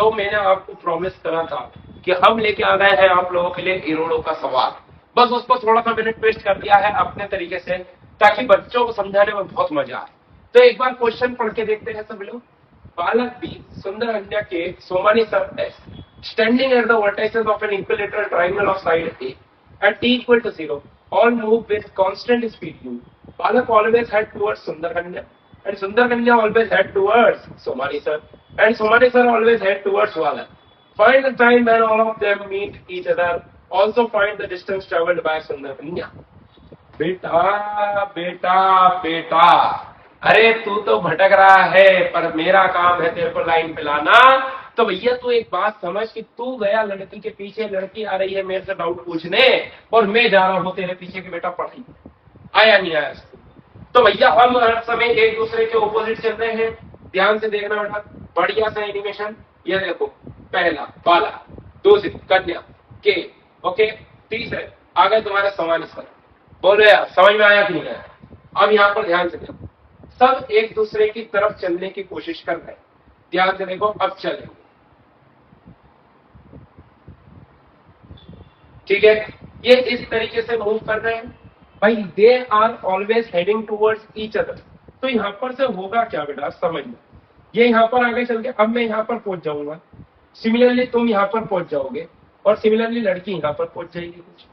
तो मैंने आपको प्रॉमिस करा था कि हम लेके आ गए हैं आप लोगों के लिए इरोड़ों का सवाल। बस उसको थोड़ा सा मैंने ट्विस्ट कर दिया है अपने तरीके से, ताकि बच्चों को समझाने में बहुत मजा आए। तो एक बार क्वेश्चन पढ़ के देखते हैं सब लोग। बालक बी सुंदर अन्य के Somani sir S standing at the vertices of an equilateral triangle of side A at t equal to 0 all move with constant speed u. Balak always head towards Sundarkanya and Sundarkanya always head towards Somani sir and Somani sir always head towards Balak. Find the time when all of them meet each other. Also find the distance traveled by Sundarkanya. बेटा बेटा बेटा, अरे तू तो भटक रहा है, पर मेरा काम है तेरे को लाइन पे लाना। तो भैया तू एक बात समझ कि तू गया लड़की के पीछे, लड़की आ रही है मेरे से डाउट पूछने, और मैं जा रहा हूं तेरे पीछे कि बेटा पढ़ाई। आया नहीं आया? तो भैया हम हर समय एक दूसरे के ऑपोजिट चल रहे हैं। ध्यान से देखना बेटा, बढ़िया सा एनिमेशन। ये देखो, पहला बाला, दूसरी कन्या के, ओके, तीसरे आगे तुम्हारे सवाल स्तर। बोलो यार, समझ में आया कि नहीं आया? अब यहां पर ध्यान से देखो, सब एक दूसरे की तरफ चलने की कोशिश कर रहे हैं। ध्यान से देखो, अब चलेंगे, ठीक है? ये इस तरीके से मूव कर रहे हैं भाई। They are always heading towards each other. तो यहां पर से होगा क्या बेटा, समझ में? ये यहां पर आगे चल के अब मैं यहां पर पहुंच जाऊंगा, सिमिलरली तुम यहां पर पहुंच जाओगे, और सिमिलरली लड़की यहां पर पहुंच जाएगी कुछ।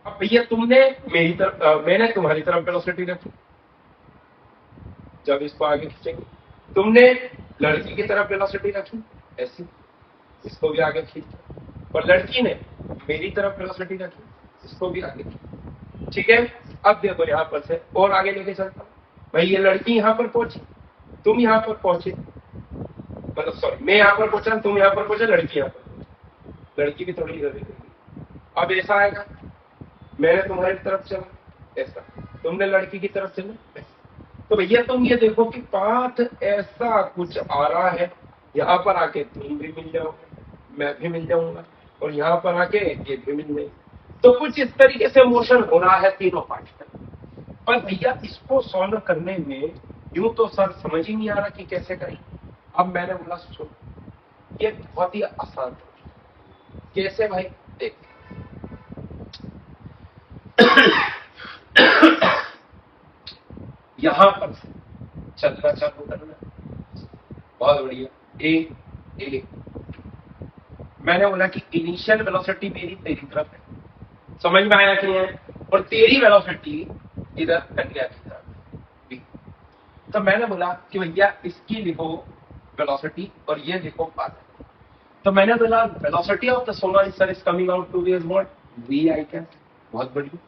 अब भैया तुमने मेरी तरफ, मैंने तुम्हारी तरफ वेलोसिटी रखी, जब इसको आगे खींचेंगे तुमने लड़की की तरफ वेलोसिटी रखी ऐसी, इसको भी आगे खींचा, और लड़की ने मेरी तरफ वेलोसिटी रखी, इसको भी आगे खींचा, ठीक है? अब देखो यहां पर से और आगे लेके चलता हूं भाई। ये लड़की यहां पर पहुंची, तुम यहां पर पहुंचे, मतलब सॉरी, मैं यहां पर पहुंचा, तुम यहां पर पहुंचे, लड़की यहां पर, लड़की भी थोड़ी इधर गई। अब ऐसा आएगा, मैंने तुम्हारी तरफ चला ऐसा, तुमने लड़की की तरफ चला। तो भैया तुम ये देखो कि पाथ ऐसा कुछ आ रहा है, यहाँ पर आके तुम भी मिल जाओगे, मैं भी मिल जाऊंगा, और यहाँ पर आके ये भी मिल जाएगी। तो कुछ इस तरीके से मोशन हो रहा है तीनों पार्ट में। पर भैया इसको सॉल्व करने में यूं तो सर समझ ही नहीं आ रहा कि कैसे करें। अब मैंने बोला सुन, ये बहुत ही आसान है। कैसे भाई? देख यहां पर चलना चालू करना, बहुत बढ़िया। ए मैंने बोला कि इनिशियल वेलोसिटी मेरी तेरी तरफ है, समझ में आया कि नहीं है? और तेरी वेलोसिटी इधर कन्या की तरफ बी। तो मैंने बोला कि भैया इसकी लिखो वेलोसिटी और ये लिखो पाथ। तो मैंने बोला velocity of the solar sir is coming out to be is what, V I can. बहुत बढ़िया।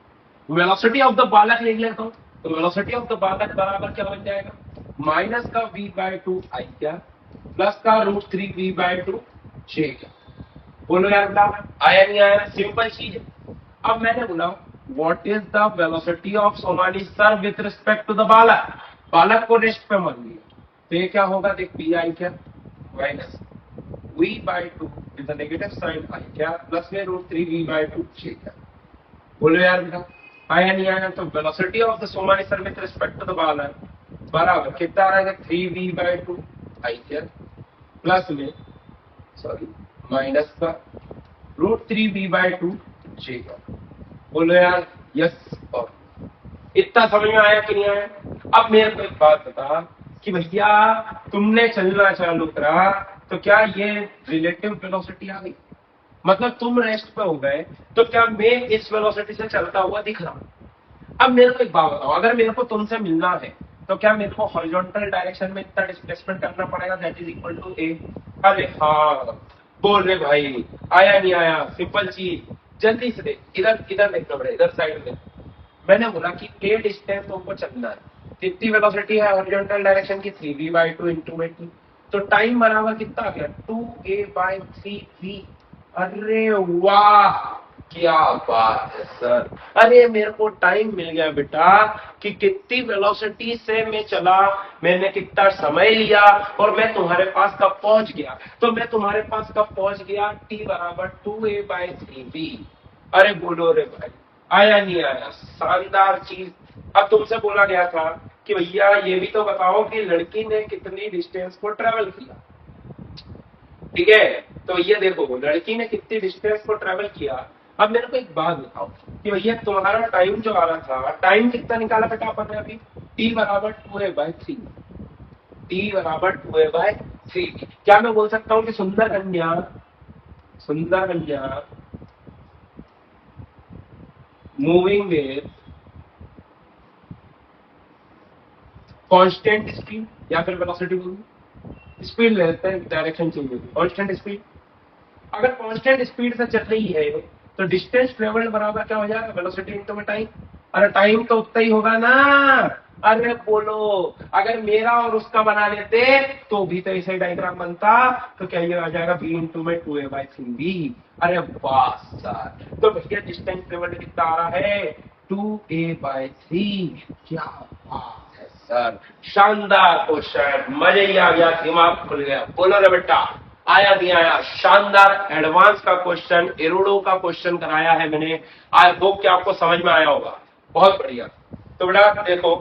वेलोसिटी ऑफ द बालक लिख लेता हूं, तो वेलोसिटी ऑफ द बालक बराबर क्या बन जाएगा, माइनस का v बाय टू आई क्या प्लस का √3 v बाय टू जे क्या। बोलो यार बेटा, आया नहीं आया? सिंपल चीज है। अब मैंने बोला what is the velocity of Somani sir with respect to the बालक। बालक को रेस्ट पे मान लिया, तो ये क्या होगा, देख पी आई क्या minus v by two with the negative sign I क्या प्लस में √3 v बाय टू जे क्या। बोलो यार बेटा, आया नहीं आया? तो velocity of the Somani sir with respect to the बालक बराबर कितना आ रहा है, 3v बाय टू आई क्या प्लस में सॉरी माइनस का √3v बाय टू जे का। बोलो यार यस। और इतना समझ में आया कि नहीं आया? अब मेरे को एक बात बता कि भैया तुमने चलना चालू करा तो क्या ये रिलेटिव वेलोसिटी आ गई, मतलब तुम रेस्ट पे हो गए, तो क्या मैं इस वेलोसिटी से चलता हुआ दिख रहा हूं? अब मेरे को एक बात बताओ, अगर मेरे को तुमसे मिलना है तो क्या मेरे को हॉरिजॉन्टल डायरेक्शन में इतना डिस्प्लेसमेंट करना पड़ेगा, दैट इज इक्वल टू ए? अरे हाँ, बोल रहे भाई, आया नहीं आया? सिंपल चीज, जल्दी से देख, इधर इधर देखना पड़ेगा, इधर साइड में। मैंने बोला कि ए डिस्टेंस तुमको चलना है, कितनी वेलोसिटी है हॉरिजॉन्टल डायरेक्शन की, 3v बाय टू इंटू में टू। तो टाइम बराबर कितना आ गया, 2a बाय 3v। अरे वाह, क्या बात है सर। अरे मेरे को टाइम मिल गया बेटा कि कितनी वेलोसिटी से मैं चला, मैंने कितना समय लिया, और मैं तुम्हारे पास कब पहुंच गया। तो मैं तुम्हारे पास कब पहुंच गया, t बराबर 2a बाय 3v। अरे बोलो रे भाई, आया नहीं आया? शानदार चीज। अब तुमसे बोला गया था कि भैया ये भी तो बताओ कि लड़की ने कितनी डिस्टेंस को ट्रेवल किया। ठीक है। तो ये देखो लड़की ने कितनी डिस्टेंस को ट्रेवल किया। अब मेरे को एक बात बताओ कि भैया तुम्हारा टाइम जो आ रहा था, टाइम कितना निकाला बेटा अपन ने अभी? t बराबर 2a/3, t बराबर 2a/3। क्या मैं बोल सकता हूं कि सुंदर कन्या मूविंग विथ कांस्टेंट स्पीड, या फिर वेलोसिटी बोलूं, स्पीड लेते हैं, डायरेक्शन चेंज होगी, कांस्टेंट स्पीड। अगर कांस्टेंट स्पीड से चल रही है तो डिस्टेंस ट्रेवल्ड बराबर क्या हो जाएगा? वेलोसिटी इनटू में टाइम। अरे टाइम तो उतना ही होगा ना। अरे बोलो, अगर मेरा और उसका बना लेते तो भी तो ऐसे डायग्राम बनता। तो क्या ये आ जाएगा? v इंटू में 2a/3b। अरे वाह सर, तो भैया डिस्टेंस ट्रेवल्ड कितना आ रहा है? 2a/3। क्या बात है सर, शानदार क्वेश्चन, मजे ही आ गया, दिमाग खुल गया। बोलो रे बेटा, आया भी आया। शानदार एडवांस का क्वेश्चन, एरोडो का क्वेश्चन कराया है मैंने। आई होप कि आपको समझ में आया होगा। बहुत बढ़िया। तो बेटा देखो,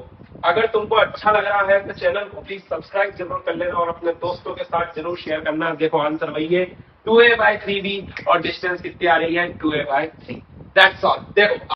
अगर तुमको अच्छा लग रहा है तो चैनल को प्लीज सब्सक्राइब जरूर कर लेना और अपने दोस्तों के साथ जरूर शेयर करना। देखो आंसर वही है 2a/3b और डिस्टेंस कितनी आ रही है? 2a/3। That's all. देखो